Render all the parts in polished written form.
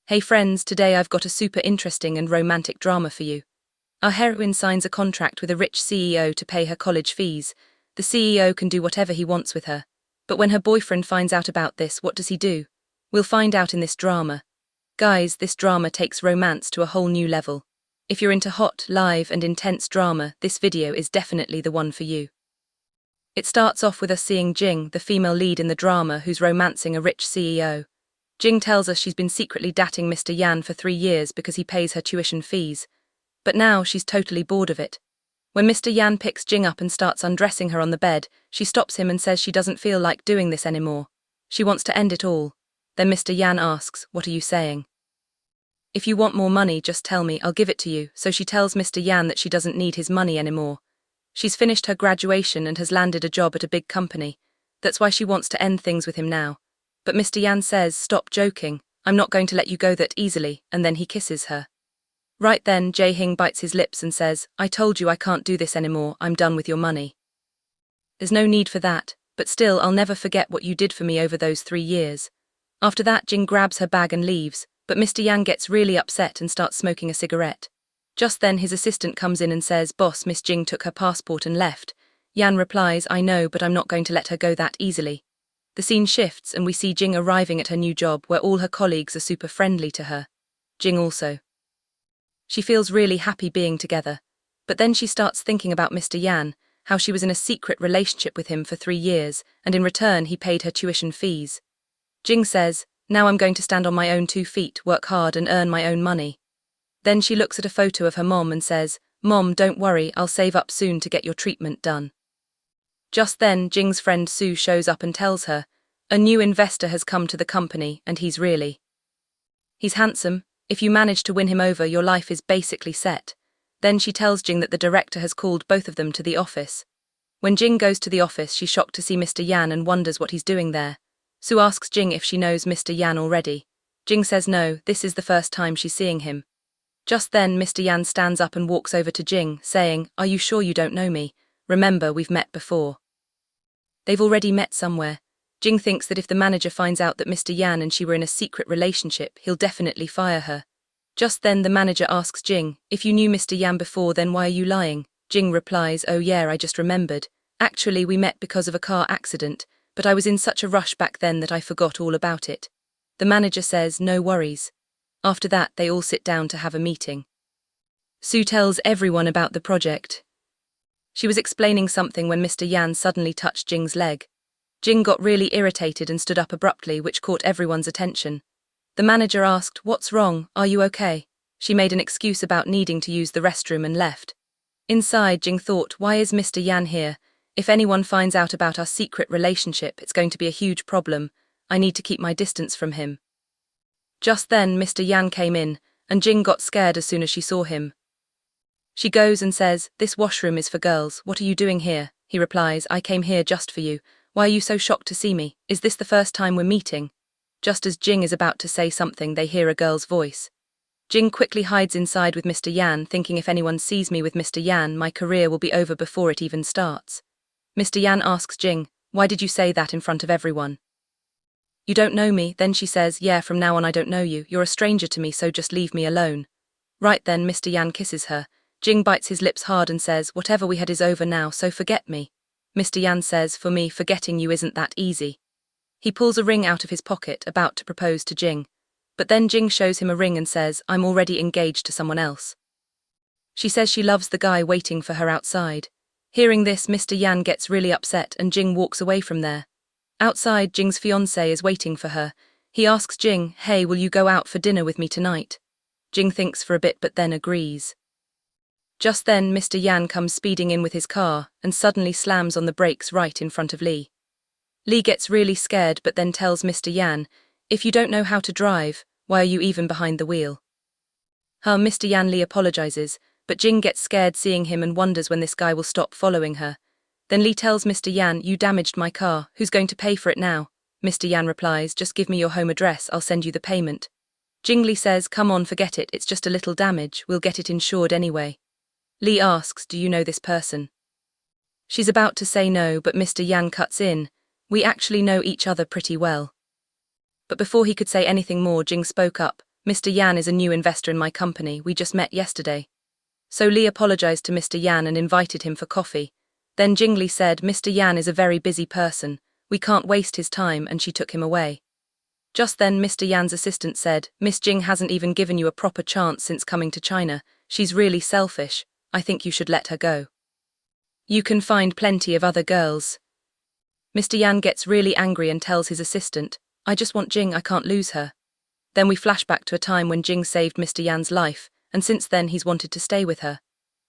Hey friends, today I've got a super interesting and romantic drama for you. Our heroine signs a contract with a rich CEO to pay her college fees. The CEO can do whatever he wants with her. But when her boyfriend finds out about this, what does he do? We'll find out in this drama. Guys, this drama takes romance to a whole new level. If you're into hot, live, and intense drama, this video is definitely the one for you. It starts off with us seeing Jing, the female lead in the drama who's romancing a rich CEO. Jing tells us she's been secretly dating Mr. Yan for 3 years because he pays her tuition fees. But now she's totally bored of it. When Mr. Yan picks Jing up and starts undressing her on the bed, she stops him and says she doesn't feel like doing this anymore. She wants to end it all. Then Mr. Yan asks, "What are you saying?" "If you want more money, just tell me, I'll give it to you." So she tells Mr. Yan that she doesn't need his money anymore. She's finished her graduation and has landed a job at a big company. That's why she wants to end things with him now. But Mr. Yan says, "Stop joking, I'm not going to let you go that easily," and then he kisses her. Right then, Jae-hing bites his lips and says, "I told you I can't do this anymore, I'm done with your money. There's no need for that, but still I'll never forget what you did for me over those 3 years. After that, Jing grabs her bag and leaves, but Mr. Yan gets really upset and starts smoking a cigarette. Just then his assistant comes in and says, "Boss, Miss Jing took her passport and left." Yan replies, "I know, but I'm not going to let her go that easily." The scene shifts and we see Jing arriving at her new job where all her colleagues are super friendly to her. Jing also. She feels really happy being together. But then she starts thinking about Mr. Yan, how she was in a secret relationship with him for 3 years, and in return he paid her tuition fees. Jing says, "Now I'm going to stand on my own 2 feet, work hard and earn my own money." Then she looks at a photo of her mom and says, "Mom, don't worry, I'll save up soon to get your treatment done." Just then, Jing's friend Sue shows up and tells her, a new investor has come to the company and he's handsome. If you manage to win him over, your life is basically set. Then she tells Jing that the director has called both of them to the office. When Jing goes to the office, she's shocked to see Mr. Yan and wonders what he's doing there. Sue asks Jing if she knows Mr. Yan already. Jing says no, this is the first time she's seeing him. Just then, Mr. Yan stands up and walks over to Jing, saying, "Are you sure you don't know me? Remember, we've met before." They've already met somewhere. Jing thinks that if the manager finds out that Mr. Yan and she were in a secret relationship, he'll definitely fire her. Just then the manager asks Jing, "If you knew Mr. Yan before, then why are you lying?" Jing replies, "Oh yeah, I just remembered. Actually, we met because of a car accident, but I was in such a rush back then that I forgot all about it." The manager says, "No worries." After that, they all sit down to have a meeting. Sue tells everyone about the project. She was explaining something when Mr. Yan suddenly touched Jing's leg. Jing got really irritated and stood up abruptly, which caught everyone's attention. The manager asked, "What's wrong? Are you okay?" She made an excuse about needing to use the restroom and left. Inside, Jing thought, why is Mr. Yan here? If anyone finds out about our secret relationship, it's going to be a huge problem. I need to keep my distance from him. Just then, Mr. Yan came in, and Jing got scared as soon as she saw him. She goes and says, "This washroom is for girls. What are you doing here?" He replies, "I came here just for you. Why are you so shocked to see me? Is this the first time we're meeting?" Just as Jing is about to say something, they hear a girl's voice. Jing quickly hides inside with Mr. Yan, thinking if anyone sees me with Mr. Yan, my career will be over before it even starts. Mr. Yan asks Jing, "Why did you say that in front of everyone?" "You don't know me." Then she says, "Yeah, from now on I don't know you. You're a stranger to me, so just leave me alone." Right then, Mr. Yan kisses her. Jing bites his lips hard and says, "Whatever we had is over now, so forget me." Mr. Yan says, "For me, forgetting you isn't that easy." He pulls a ring out of his pocket, about to propose to Jing. But then Jing shows him a ring and says, "I'm already engaged to someone else." She says she loves the guy waiting for her outside. Hearing this, Mr. Yan gets really upset and Jing walks away from there. Outside, Jing's fiancé is waiting for her. He asks Jing, "Hey, will you go out for dinner with me tonight?" Jing thinks for a bit but then agrees. Just then, Mr. Yan comes speeding in with his car and suddenly slams on the brakes right in front of Lee. Lee gets really scared but then tells Mr. Yan, "If you don't know how to drive, why are you even behind the wheel?" Mr. Yan Lee apologizes, but Jing gets scared seeing him and wonders when this guy will stop following her. Then Lee tells Mr. Yan, "You damaged my car, who's going to pay for it now?" Mr. Yan replies, "Just give me your home address, I'll send you the payment." Jing Lee says, "Come on, forget it, it's just a little damage, we'll get it insured anyway." Lee asks, "Do you know this person?" She's about to say no, but Mr. Yan cuts in, "We actually know each other pretty well." But before he could say anything more, Jing spoke up, Mr. Yan is a new investor in my company, we just met yesterday. So Lee apologized to Mr. Yan and invited him for coffee. Then Jingli said Mr. Yan is a very busy person, we can't waste his time, and she took him away. Just then Mr. Yan's assistant said, Miss Jing hasn't even given you a proper chance since coming to China, she's really selfish, I think you should let her go. You can find plenty of other girls. Mr. Yan gets really angry and tells his assistant, I just want Jing, I can't lose her. Then we flash back to a time when Jing saved Mr. Yan's life, and since then he's wanted to stay with her.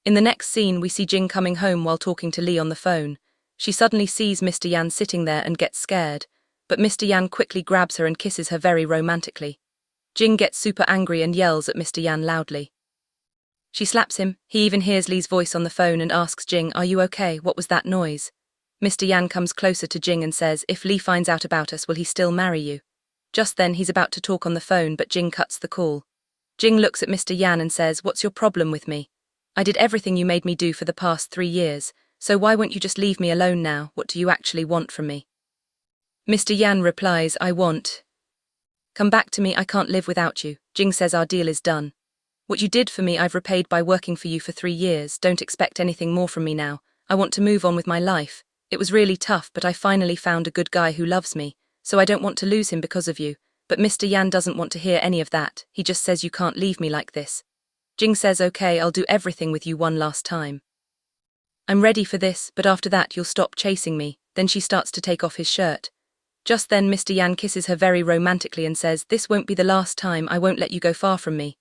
In the next scene we see Jing coming home while talking to Lee on the phone. She suddenly sees Mr. Yan sitting there and gets scared, but Mr. Yan quickly grabs her and kisses her very romantically. Jing gets super angry and yells at Mr. Yan loudly. She slaps him, he even hears Lee's voice on the phone and asks Jing, are you okay, what was that noise? Mr. Yan comes closer to Jing and says, if Lee finds out about us, will he still marry you? Just then he's about to talk on the phone, but Jing cuts the call. Jing looks at Mr. Yan and says, what's your problem with me? I did everything you made me do for the past 3 years, so why won't you just leave me alone now? What do you actually want from me? Mr. Yan replies, I want. Come back to me, I can't live without you. Jing says our deal is done. What you did for me I've repaid by working for you for 3 years, don't expect anything more from me now. I want to move on with my life. It was really tough, but I finally found a good guy who loves me, so I don't want to lose him because of you. But Mr. Yan doesn't want to hear any of that, he just says you can't leave me like this. Jing says okay, I'll do everything with you one last time. I'm ready for this, but after that you'll stop chasing me. Then she starts to take off his shirt. Just then Mr. Yan kisses her very romantically and says, this won't be the last time, I won't let you go far from me.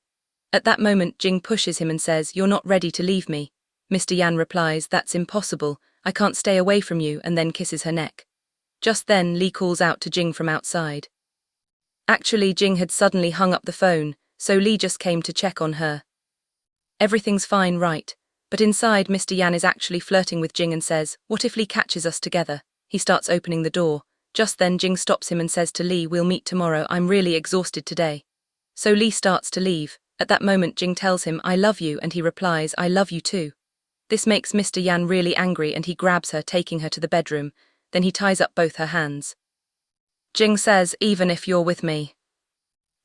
At that moment Jing pushes him and says, you're not ready to leave me. Mr. Yan replies, that's impossible, I can't stay away from you, and then kisses her neck. Just then Lee calls out to Jing from outside. Actually Jing had suddenly hung up the phone, so Lee just came to check on her. Everything's fine, right? But inside Mr. Yan is actually flirting with Jing and says, what if Lee catches us together? He starts opening the door. Just then Jing stops him and says to Lee, we'll meet tomorrow, I'm really exhausted today. So Lee starts to leave. At that moment Jing tells him, I love you, and he replies, I love you too. This makes Mr. Yan really angry and he grabs her, taking her to the bedroom. Then he ties up both her hands. Jing says, even if you're with me,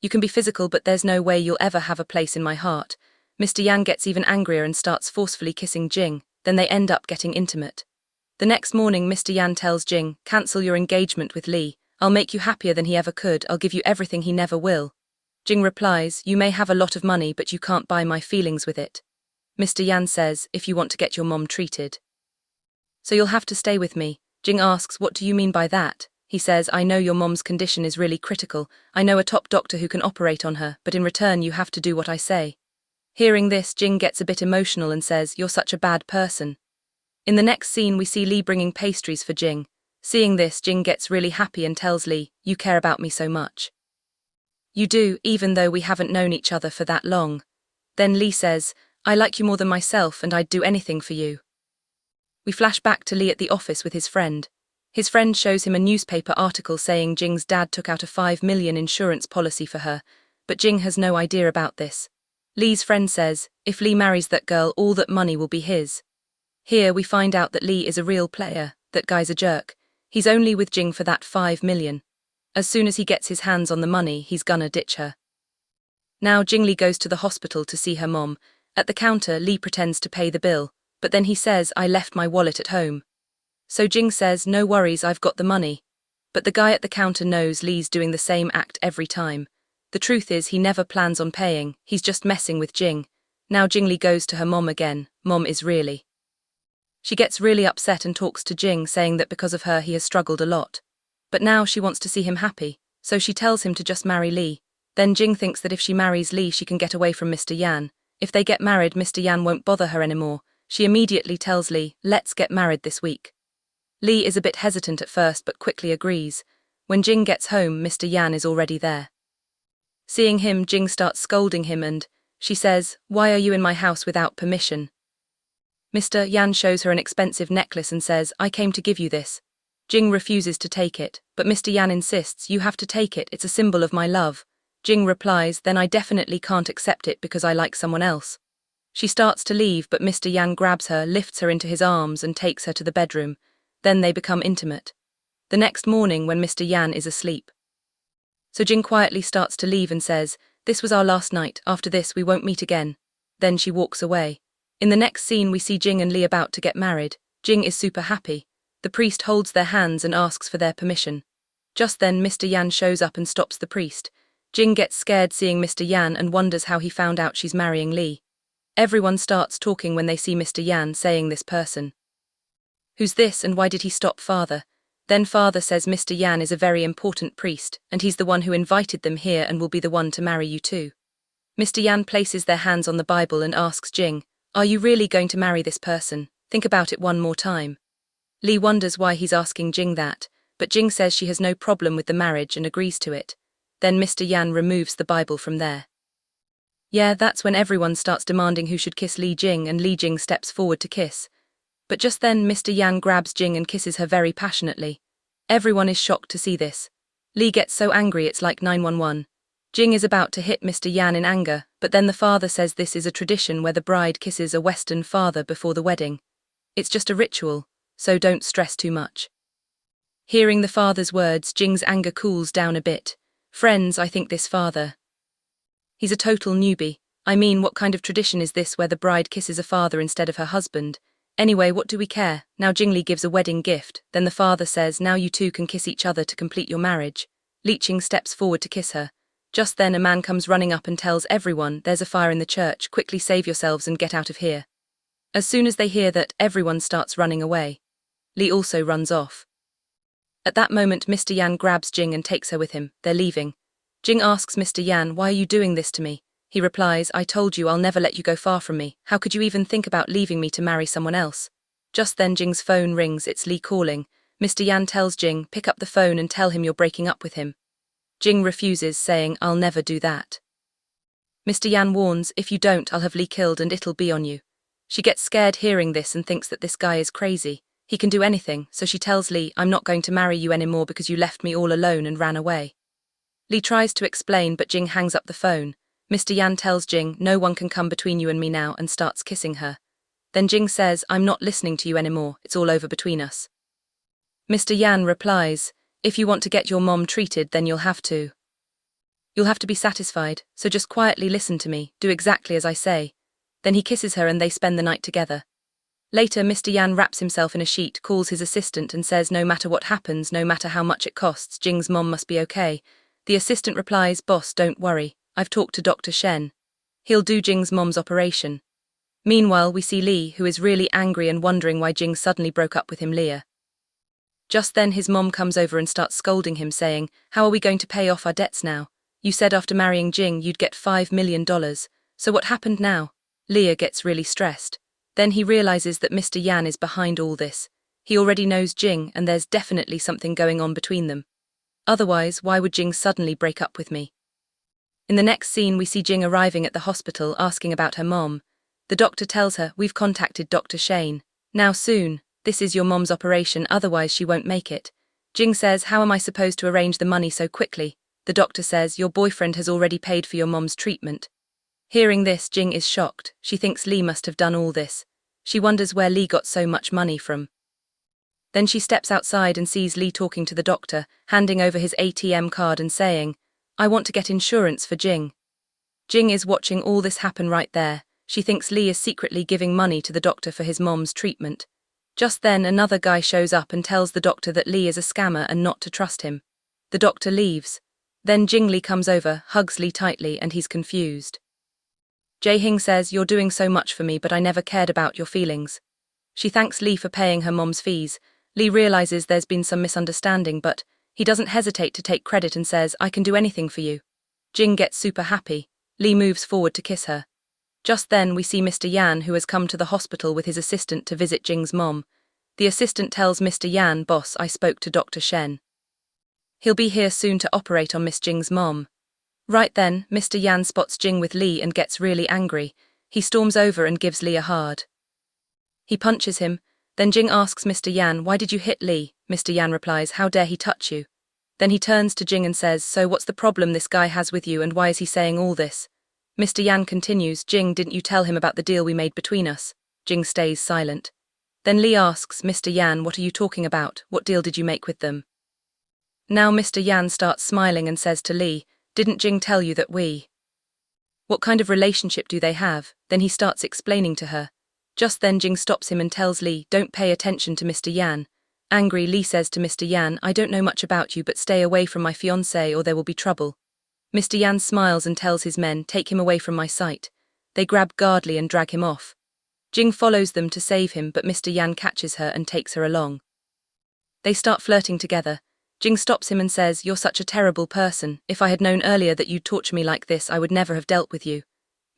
you can be physical, but there's no way you'll ever have a place in my heart. Mr. Yan gets even angrier and starts forcefully kissing Jing, then they end up getting intimate. The next morning Mr. Yan tells Jing, cancel your engagement with Lee, I'll make you happier than he ever could, I'll give you everything he never will. Jing replies, you may have a lot of money but you can't buy my feelings with it. Mr. Yan says, if you want to get your mom treated, so you'll have to stay with me. Jing asks, what do you mean by that? He says, I know your mom's condition is really critical, I know a top doctor who can operate on her, but in return you have to do what I say. Hearing this, Jing gets a bit emotional and says, you're such a bad person. In the next scene we see Lee bringing pastries for Jing. Seeing this, Jing gets really happy and tells Lee, you care about me so much. You do, even though we haven't known each other for that long. Then Lee says, I like you more than myself and I'd do anything for you. We flash back to Lee at the office with his friend. His friend shows him a newspaper article saying Jing's dad took out a 5 million insurance policy for her, but Jing has no idea about this. Lee's friend says, if Lee marries that girl, all that money will be his. Here we find out that Lee is a real player, that guy's a jerk. He's only with Jing for that 5 million. As soon as he gets his hands on the money, he's gonna ditch her. Now Jingli goes to the hospital to see her mom. At the counter, Lee pretends to pay the bill, but then he says, I left my wallet at home. So Jing says, no worries, I've got the money. But the guy at the counter knows Lee's doing the same act every time. The truth is he never plans on paying, he's just messing with Jing. Now Jingli goes to her mom again. Mom is really. She gets really upset and talks to Jing, saying that because of her he has struggled a lot. But now she wants to see him happy, so she tells him to just marry Lee. Then Jing thinks that if she marries Lee she can get away from Mr. Yan. If they get married, Mr. Yan won't bother her anymore. She immediately tells Lee, let's get married this week. Lee is a bit hesitant at first but quickly agrees. When Jing gets home, Mr. Yan is already there. Seeing him, Jing starts scolding him and she says, why are you in my house without permission? Mr. Yan shows her an expensive necklace and says, I came to give you this. Jing refuses to take it, but Mr. Yan insists, you have to take it, it's a symbol of my love. Jing replies, then I definitely can't accept it because I like someone else. She starts to leave, but Mr. Yan grabs her, lifts her into his arms and takes her to the bedroom. Then they become intimate. The next morning when Mr. Yan is asleep. So Jing quietly starts to leave and says, This was our last night, after this we won't meet again. Then she walks away. In the next scene we see Jing and Lee about to get married. Jing is super happy. The priest holds their hands and asks for their permission. Just then Mr. Yan shows up and stops the priest. Jing gets scared seeing Mr. Yan and wonders how he found out she's marrying Lee. Everyone starts talking when they see Mr. Yan, saying this person. Who's this and why did he stop father? Then father says Mr. Yan is a very important priest and he's the one who invited them here and will be the one to marry you too. Mr. Yan places their hands on the Bible and asks Jing, are you really going to marry this person? Think about it one more time. Lee wonders why he's asking Jing that, but Jing says she has no problem with the marriage and agrees to it. Then Mr. Yan removes the Bible from there. Yeah, that's when everyone starts demanding who should kiss Li Jing and Li Jing steps forward to kiss. But just then Mr. Yan grabs Jing and kisses her very passionately. Everyone is shocked to see this. Lee gets so angry it's like 911. Jing is about to hit Mr. Yan in anger, but then the father says this is a tradition where the bride kisses a Western father before the wedding. It's just a ritual, so don't stress too much. Hearing the father's words, Jing's anger cools down a bit. Friends, I think this father. He's a total newbie. I mean, what kind of tradition is this where the bride kisses a father instead of her husband? Anyway, what do we care? Now Jingli gives a wedding gift, then the father says now you two can kiss each other to complete your marriage. Li Jing steps forward to kiss her. Just then a man comes running up and tells everyone there's a fire in the church, quickly save yourselves and get out of here. As soon as they hear that, everyone starts running away. Li also runs off. At that moment Mr. Yan grabs Jing and takes her with him. They're leaving. Jing asks Mr. Yan, why are you doing this to me? He replies, I told you I'll never let you go far from me. How could you even think about leaving me to marry someone else? Just then Jing's phone rings, it's Li calling. Mr. Yan tells Jing, pick up the phone and tell him you're breaking up with him. Jing refuses, saying, I'll never do that. Mr. Yan warns, if you don't I'll have Li killed and it'll be on you. She gets scared hearing this and thinks that this guy is crazy. He can do anything, so she tells Li, I'm not going to marry you anymore because you left me all alone and ran away. Li tries to explain but Jing hangs up the phone. Mr. Yan tells Jing, no one can come between you and me now, and starts kissing her. Then Jing says, I'm not listening to you anymore, it's all over between us. Mr. Yan replies, if you want to get your mom treated then you'll have to. You'll have to be satisfied, so just quietly listen to me, do exactly as I say. Then he kisses her and they spend the night together. Later Mr. Yan wraps himself in a sheet, calls his assistant and says no matter what happens, no matter how much it costs, Jing's mom must be okay. The assistant replies, boss, don't worry, I've talked to Dr. Shen. He'll do Jing's mom's operation. Meanwhile we see Lee, who is really angry and wondering why Jing suddenly broke up with him Leah. Just then his mom comes over and starts scolding him, saying, how are we going to pay off our debts now? You said after marrying Jing you'd get $5 million, so what happened now? Leah gets really stressed. Then he realizes that Mr. Yan is behind all this. He already knows Jing and there's definitely something going on between them. Otherwise, why would Jing suddenly break up with me? In the next scene we see Jing arriving at the hospital asking about her mom. The doctor tells her, we've contacted Dr. Shane. Now soon. This is your mom's operation, otherwise she won't make it. Jing says, how am I supposed to arrange the money so quickly? The doctor says, your boyfriend has already paid for your mom's treatment. Hearing this, Jing is shocked. She thinks Lee must have done all this. She wonders where Lee got so much money from. Then she steps outside and sees Lee talking to the doctor, handing over his ATM card and saying, I want to get insurance for Jing. Jing is watching all this happen right there. She thinks Lee is secretly giving money to the doctor for his mom's treatment. Just then another guy shows up and tells the doctor that Lee is a scammer and not to trust him. The doctor leaves. Then Jing Lee comes over, hugs Lee tightly, and he's confused. Jae Hing says, you're doing so much for me but I never cared about your feelings. She thanks Lee for paying her mom's fees. Lee realizes there's been some misunderstanding but he doesn't hesitate to take credit and says, I can do anything for you. Jing gets super happy. Lee moves forward to kiss her. Just then we see Mr. Yan, who has come to the hospital with his assistant to visit Jing's mom. The assistant tells Mr. Yan, boss, I spoke to Dr. Shen. He'll be here soon to operate on Miss Jing's mom. Right then, Mr. Yan spots Jing with Lee and gets really angry. He storms over and gives Lee a hard. He punches him. Then Jing asks Mr. Yan, why did you hit Lee? Mr. Yan replies, how dare he touch you? Then he turns to Jing and says, so what's the problem this guy has with you and why is he saying all this? Mr. Yan continues, Jing, didn't you tell him about the deal we made between us? Jing stays silent. Then Lee asks, Mr. Yan, what are you talking about? What deal did you make with them? Now Mr. Yan starts smiling and says to Lee, didn't Jing tell you that we What kind of relationship do they have? Then he starts explaining to her. Just then Jing stops him and tells Lee, don't pay attention to Mr. Yan. Angry, Lee says to Mr. Yan, I don't know much about you, but stay away from my fiancé or there will be trouble. Mr. Yan smiles and tells his men, take him away from my sight. They grab Gardley and drag him off. Jing follows them to save him, but Mr. Yan catches her and takes her along. They start flirting together. Jing stops him and says, you're such a terrible person. If I had known earlier that you'd torture me like this, I would never have dealt with you.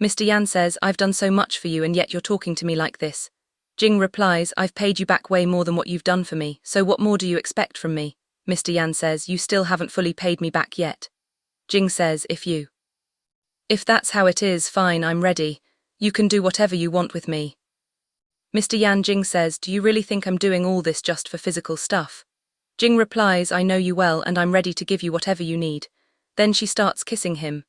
Mr. Yan says, I've done so much for you and yet you're talking to me like this. Jing replies, I've paid you back way more than what you've done for me, so what more do you expect from me? Mr. Yan says, you still haven't fully paid me back yet. Jing says, if that's how it is, fine, I'm ready. You can do whatever you want with me. Mr. Yan, Jing says, do you really think I'm doing all this just for physical stuff? Jing replies, I know you well and I'm ready to give you whatever you need. Then she starts kissing him.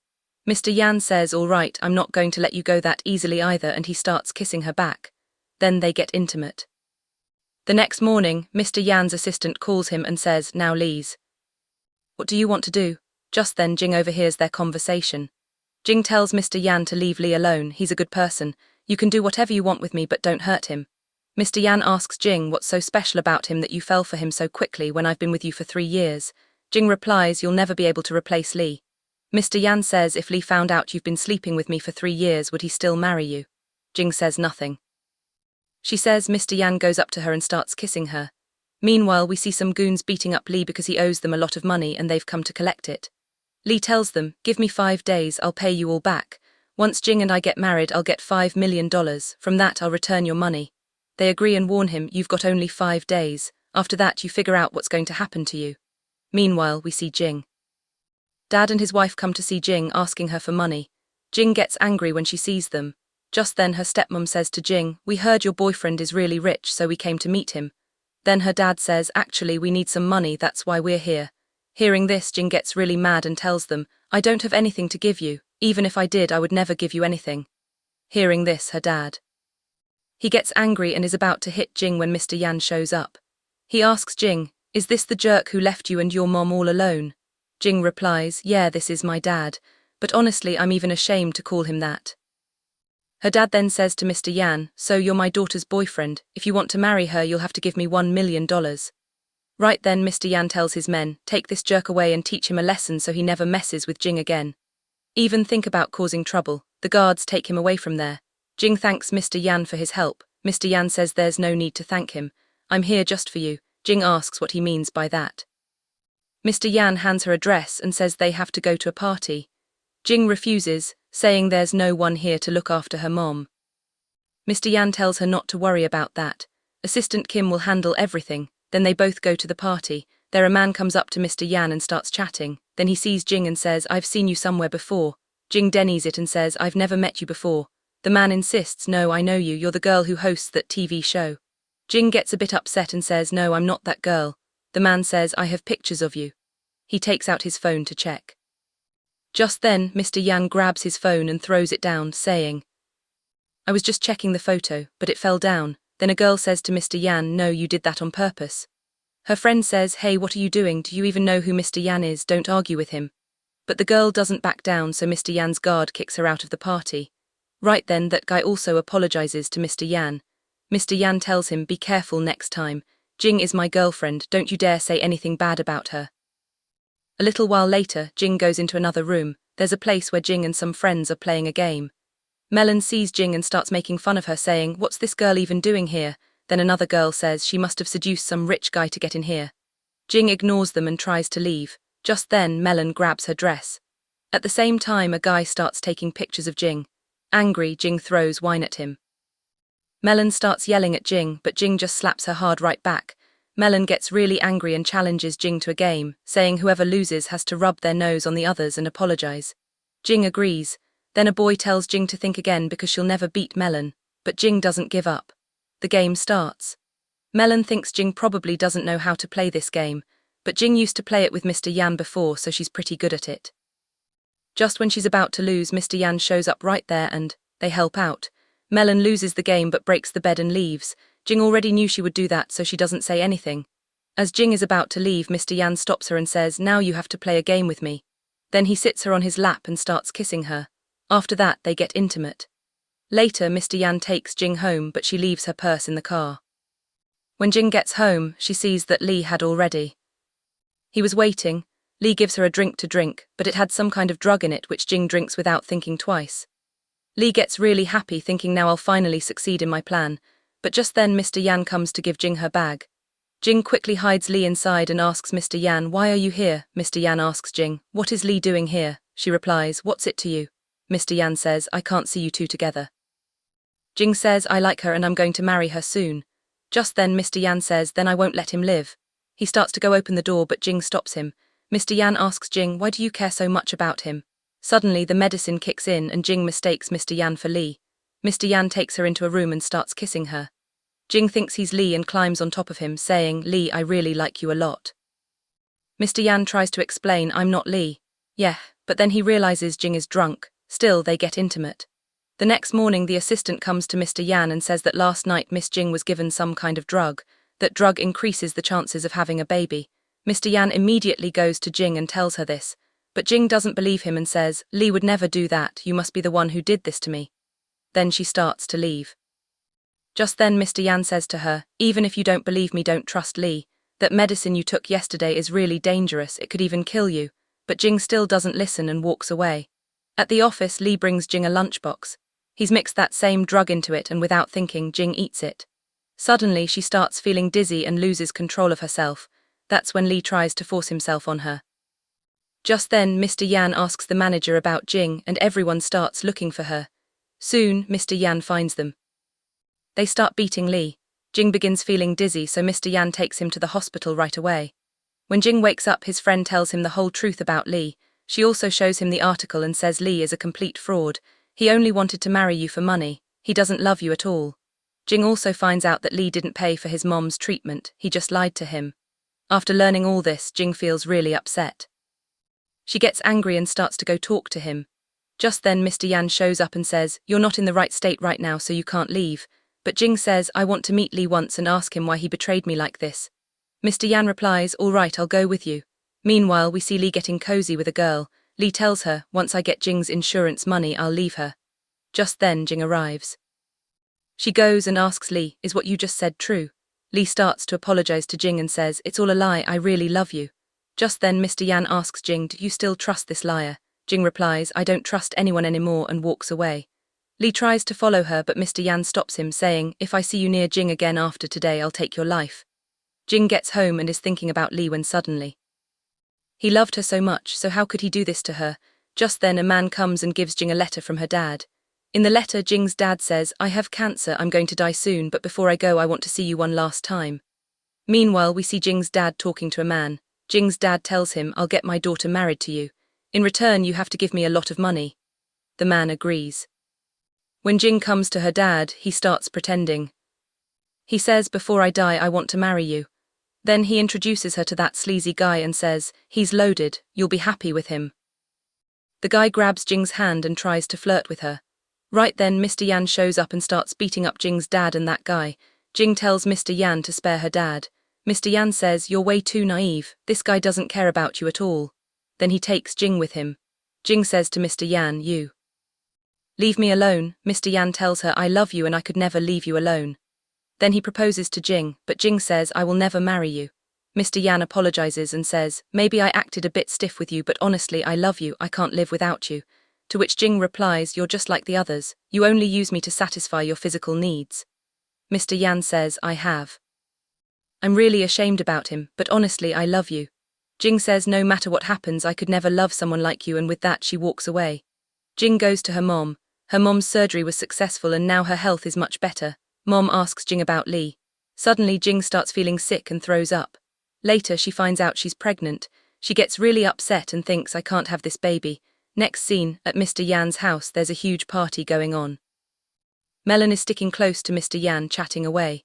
Mr. Yan says, all right, I'm not going to let you go that easily either, and he starts kissing her back. Then they get intimate. The next morning, Mr. Yan's assistant calls him and says, now Lee's. What do you want to do? Just then Jing overhears their conversation. Jing tells Mr. Yan to leave Lee alone, he's a good person. You can do whatever you want with me but don't hurt him. Mr. Yan asks Jing what's so special about him that you fell for him so quickly when I've been with you for 3 years. Jing replies, you'll never be able to replace Lee. Mr. Yan says, if Lee found out you've been sleeping with me for 3 years, would he still marry you? Jing says nothing. She says Mr. Yan goes up to her and starts kissing her. Meanwhile, we see some goons beating up Lee because he owes them a lot of money and they've come to collect it. Lee tells them, give me 5 days, I'll pay you all back. Once Jing and I get married, I'll get $5 million. From that, I'll return your money. They agree and warn him, you've got only 5 days. After that, you figure out what's going to happen to you. Meanwhile, we see Jing. Dad and his wife come to see Jing, asking her for money. Jing gets angry when she sees them. Just then her stepmom says to Jing, we heard your boyfriend is really rich, so we came to meet him. Then her dad says, actually, we need some money, that's why we're here. Hearing this, Jing gets really mad and tells them, I don't have anything to give you. Even if I did, I would never give you anything. Hearing this, her dad. He gets angry and is about to hit Jing when Mr. Yan shows up. He asks Jing, is this the jerk who left you and your mom all alone? Jing replies, yeah, this is my dad, but honestly I'm even ashamed to call him that. Her dad then says to Mr. Yan, so you're my daughter's boyfriend, if you want to marry her you'll have to give me $1 million. Right then Mr. Yan tells his men, take this jerk away and teach him a lesson so he never messes with Jing again. Even think about causing trouble, the guards take him away from there. Jing thanks Mr. Yan for his help. Mr. Yan says there's no need to thank him. I'm here just for you. Jing asks what he means by that. Mr. Yan hands her a dress and says they have to go to a party. Jing refuses, saying there's no one here to look after her mom. Mr. Yan tells her not to worry about that. Assistant Kim will handle everything. Then they both go to the party. There a man comes up to Mr. Yan and starts chatting. Then he sees Jing and says, I've seen you somewhere before. Jing denies it and says, I've never met you before. The man insists, no, I know you, you're the girl who hosts that TV show. Jing gets a bit upset and says, no, I'm not that girl. The man says, I have pictures of you. He takes out his phone to check. Just then, Mr. Yan grabs his phone and throws it down, saying, I was just checking the photo, but it fell down. Then a girl says to Mr. Yan, no, you did that on purpose. Her friend says, hey, what are you doing? Do you even know who Mr. Yan is? Don't argue with him. But the girl doesn't back down, so Mr. Yan's guard kicks her out of the party. Right then, that guy also apologizes to Mr. Yan. Mr. Yan tells him, be careful next time. Jing is my girlfriend, don't you dare say anything bad about her. A little while later, Jing goes into another room. There's a place where Jing and some friends are playing a game. Melon sees Jing and starts making fun of her, saying, what's this girl even doing here? Then another girl says she must have seduced some rich guy to get in here. Jing ignores them and tries to leave. Just then, Melon grabs her dress. At the same time, a guy starts taking pictures of Jing. Angry, Jing throws wine at him. Melon starts yelling at Jing, but Jing just slaps her hard right back. Melon gets really angry and challenges Jing to a game, saying whoever loses has to rub their nose on the others and apologize. Jing agrees. Then a boy tells Jing to think again because she'll never beat Melon, but Jing doesn't give up. The game starts. Melon thinks Jing probably doesn't know how to play this game, but Jing used to play it with Mr. Yan before, so she's pretty good at it. Just when she's about to lose, Mr. Yan shows up right there and they help out. Melon loses the game but breaks the bed and leaves. Jing already knew she would do that, so she doesn't say anything. As Jing is about to leave, Mr. Yan stops her and says, now you have to play a game with me. Then he sits her on his lap and starts kissing her. After that, they get intimate. Later, Mr. Yan takes Jing home, but she leaves her purse in the car. When Jing gets home, she sees that Lee had already. He was waiting. Lee gives her a drink to drink, but it had some kind of drug in it which Jing drinks without thinking twice. Lee gets really happy, thinking now I'll finally succeed in my plan, but just then Mr. Yan comes to give Jing her bag. Jing quickly hides Lee inside and asks Mr. Yan, "Why are you here?" Mr. Yan asks Jing, "What is Lee doing here?" She replies, "What's it to you?" Mr. Yan says, "I can't see you two together." Jing says, "I like her and I'm going to marry her soon." Just then Mr. Yan says, "Then I won't let him live." He starts to go open the door, but Jing stops him. Mr. Yan asks Jing, "Why do you care so much about him?" Suddenly the medicine kicks in and Jing mistakes Mr. Yan for Lee. Mr. Yan takes her into a room and starts kissing her. Jing thinks he's Lee and climbs on top of him, saying, "Lee, I really like you a lot." Mr. Yan tries to explain, "I'm not Lee." Yeah, but then he realizes Jing is drunk. Still, they get intimate. The next morning the assistant comes to Mr. Yan and says that last night Miss Jing was given some kind of drug. That drug increases the chances of having a baby. Mr. Yan immediately goes to Jing and tells her this. But Jing doesn't believe him and says, "Lee would never do that, you must be the one who did this to me." Then she starts to leave. Just then Mr. Yan says to her, "Even if you don't believe me, don't trust Lee. That medicine you took yesterday is really dangerous, it could even kill you." But Jing still doesn't listen and walks away. At the office, Lee brings Jing a lunchbox. He's mixed that same drug into it and without thinking, Jing eats it. Suddenly she starts feeling dizzy and loses control of herself. That's when Lee tries to force himself on her. Just then Mr. Yan asks the manager about Jing and everyone starts looking for her. Soon, Mr. Yan finds them. They start beating Lee. Jing begins feeling dizzy, so Mr. Yan takes him to the hospital right away. When Jing wakes up, his friend tells him the whole truth about Lee. She also shows him the article and says Lee is a complete fraud. He only wanted to marry you for money. He doesn't love you at all. Jing also finds out that Lee didn't pay for his mom's treatment, he just lied to him. After learning all this, Jing feels really upset. She gets angry and starts to go talk to him. Just then Mr. Yan shows up and says, "You're not in the right state right now, so you can't leave." But Jing says, "I want to meet Lee once and ask him why he betrayed me like this." Mr. Yan replies, "All right, I'll go with you." Meanwhile, we see Lee getting cozy with a girl. Lee tells her, "Once I get Jing's insurance money, I'll leave her." Just then Jing arrives. She goes and asks Lee, "Is what you just said true?" Lee starts to apologize to Jing and says, "It's all a lie, I really love you." Just then Mr. Yan asks Jing, "Do you still trust this liar?" Jing replies, "I don't trust anyone anymore," and walks away. Lee tries to follow her, but Mr. Yan stops him, saying, "If I see you near Jing again after today, I'll take your life." Jing gets home and is thinking about Lee when suddenly. He loved her so much, so how could he do this to her? Just then a man comes and gives Jing a letter from her dad. In the letter, Jing's dad says, "I have cancer, I'm going to die soon, but before I go I want to see you one last time." Meanwhile, we see Jing's dad talking to a man. Jing's dad tells him, "I'll get my daughter married to you. In return, you have to give me a lot of money." The man agrees. When Jing comes to her dad, he starts pretending. He says, "Before I die, I want to marry you." Then he introduces her to that sleazy guy and says, "He's loaded, you'll be happy with him." The guy grabs Jing's hand and tries to flirt with her. Right then Mr. Yan shows up and starts beating up Jing's dad and that guy. Jing tells Mr. Yan to spare her dad. Mr. Yan says, "You're way too naive, this guy doesn't care about you at all." Then he takes Jing with him. Jing says to Mr. Yan, "You leave me alone." Mr. Yan tells her, "I love you and I could never leave you alone." Then he proposes to Jing, but Jing says, "I will never marry you." Mr. Yan apologizes and says, "Maybe I acted a bit stiff with you, but honestly, I love you, I can't live without you." To which Jing replies, "You're just like the others, you only use me to satisfy your physical needs." Mr. Yan says, I'm really ashamed about him, but honestly, I love you." Jing says, "No matter what happens, I could never love someone like you," and with that she walks away. Jing goes to her mom. Her mom's surgery was successful and now her health is much better. Mom asks Jing about Lee. Suddenly Jing starts feeling sick and throws up. Later she finds out she's pregnant. She gets really upset and thinks, "I can't have this baby." Next scene, at Mr. Yan's house there's a huge party going on. Melon is sticking close to Mr. Yan, chatting away.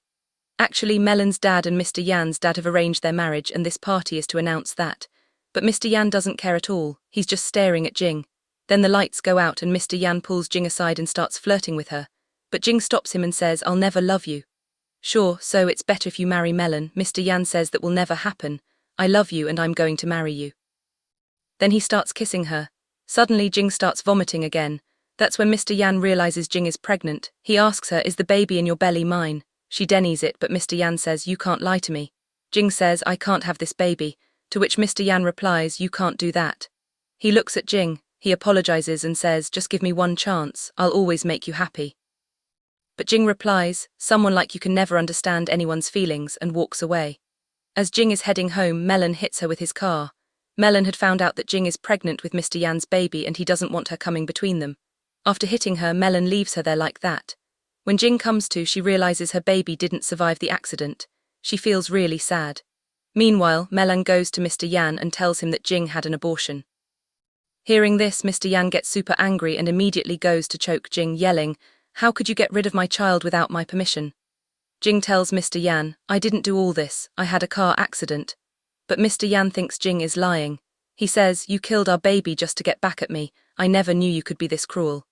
Actually, Melon's dad and Mr. Yan's dad have arranged their marriage and this party is to announce that. But Mr. Yan doesn't care at all, he's just staring at Jing. Then the lights go out and Mr. Yan pulls Jing aside and starts flirting with her. But Jing stops him and says, "I'll never love you." "Sure, so it's better if you marry Melon." Mr. Yan says, "That will never happen. I love you and I'm going to marry you." Then he starts kissing her. Suddenly Jing starts vomiting again. That's when Mr. Yan realizes Jing is pregnant. He asks her, "Is the baby in your belly mine?" She denies it, but Mr. Yan says, "You can't lie to me." Jing says, "I can't have this baby," to which Mr. Yan replies, "You can't do that." He looks at Jing, he apologizes and says, "Just give me one chance, I'll always make you happy." But Jing replies, "Someone like you can never understand anyone's feelings," and walks away. As Jing is heading home, Melon hits her with his car. Melon had found out that Jing is pregnant with Mr. Yan's baby and he doesn't want her coming between them. After hitting her, Melon leaves her there like that. When Jing comes to, she realizes her baby didn't survive the accident. She feels really sad. Meanwhile, Melon goes to Mr. Yan and tells him that Jing had an abortion. Hearing this, Mr. Yan gets super angry and immediately goes to choke Jing, yelling, "How could you get rid of my child without my permission?" Jing tells Mr. Yan, "I didn't do all this, I had a car accident." But Mr. Yan thinks Jing is lying. He says, "You killed our baby just to get back at me. I never knew you could be this cruel.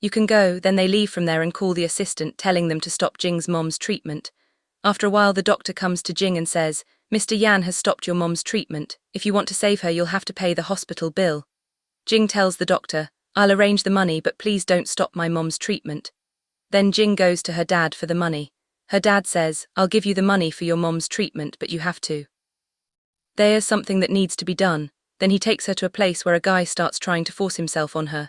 You can go." Then they leave from there and call the assistant, telling them to stop Jing's mom's treatment. After a while, the doctor comes to Jing and says, "Mr. Yan has stopped your mom's treatment. If you want to save her, you'll have to pay the hospital bill." Jing tells the doctor, "I'll arrange the money, but please don't stop my mom's treatment." Then Jing goes to her dad for the money. Her dad says, "I'll give you the money for your mom's treatment, but you have to. There's something that needs to be done." Then he takes her to a place where a guy starts trying to force himself on her.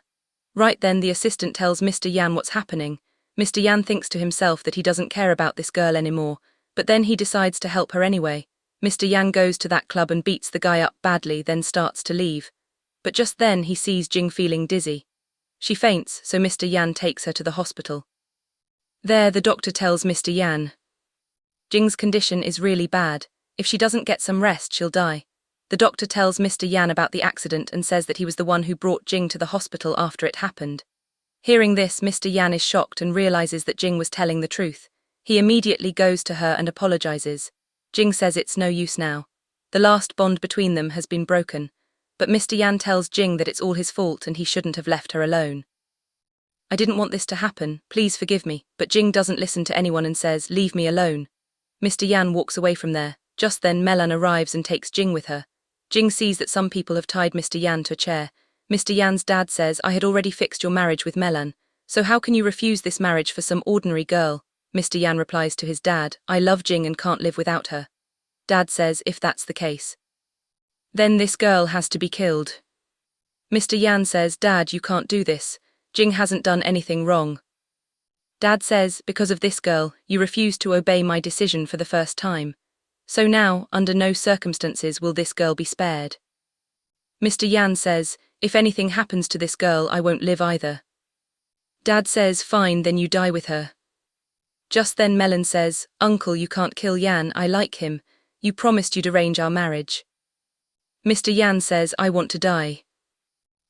Right then, the assistant tells Mr. Yan what's happening. Mr. Yan thinks to himself that he doesn't care about this girl anymore, but then he decides to help her anyway. Mr. Yan goes to that club and beats the guy up badly, then starts to leave. But just then he sees Jing feeling dizzy. She faints, so Mr. Yan takes her to the hospital. There, the doctor tells Mr. Yan, "Jing's condition is really bad. If she doesn't get some rest, she'll die." The doctor tells Mr. Yan about the accident and says that he was the one who brought Jing to the hospital after it happened. Hearing this, Mr. Yan is shocked and realizes that Jing was telling the truth. He immediately goes to her and apologizes. Jing says it's no use now. The last bond between them has been broken. But Mr. Yan tells Jing that it's all his fault and he shouldn't have left her alone. "I didn't want this to happen, please forgive me," but Jing doesn't listen to anyone and says, "Leave me alone." Mr. Yan walks away from there. Just then, Melon arrives and takes Jing with her. Jing sees that some people have tied Mr. Yan to a chair. Mr. Yan's dad says, "I had already fixed your marriage with Melon, so how can you refuse this marriage for some ordinary girl?" Mr. Yan replies to his dad, "I love Jing and can't live without her." Dad says, "If that's the case, then this girl has to be killed." Mr. Yan says, "Dad, you can't do this. Jing hasn't done anything wrong." Dad says, "Because of this girl, you refuse to obey my decision for the first time. So now, under no circumstances will this girl be spared." Mr. Yan says, "If anything happens to this girl, I won't live either." Dad says, "Fine, then you die with her." Just then Melon says, "Uncle, you can't kill Yan, I like him. You promised you'd arrange our marriage." Mr. Yan says, "I want to die.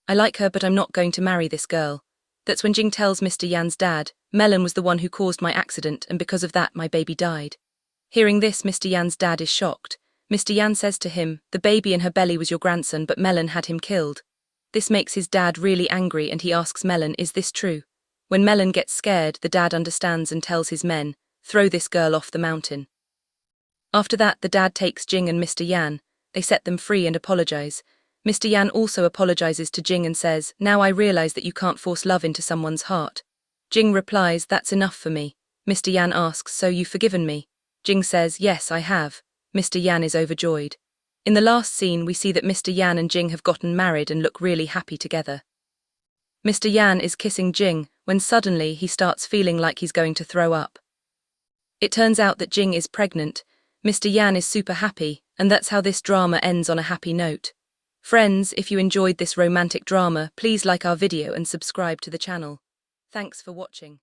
I like her, but I'm not going to marry this girl." That's when Jing tells Mr. Yan's dad, "Melon was the one who caused my accident, and because of that my baby died." Hearing this, Mr. Yan's dad is shocked. Mr. Yan says to him, "The baby in her belly was your grandson, but Melon had him killed." This makes his dad really angry and he asks Melon, "Is this true?" When Melon gets scared, the dad understands and tells his men, "Throw this girl off the mountain." After that, the dad takes Jing and Mr. Yan. They set them free and apologize. Mr. Yan also apologizes to Jing and says, "Now I realize that you can't force love into someone's heart." Jing replies, "That's enough for me." Mr. Yan asks, "So you've forgiven me?" Jing says, "Yes, I have." Mr. Yan is overjoyed. In the last scene, we see that Mr. Yan and Jing have gotten married and look really happy together. Mr. Yan is kissing Jing when suddenly he starts feeling like he's going to throw up. It turns out that Jing is pregnant. Mr. Yan is super happy, and that's how this drama ends on a happy note. Friends, if you enjoyed this romantic drama, please like our video and subscribe to the channel. Thanks for watching.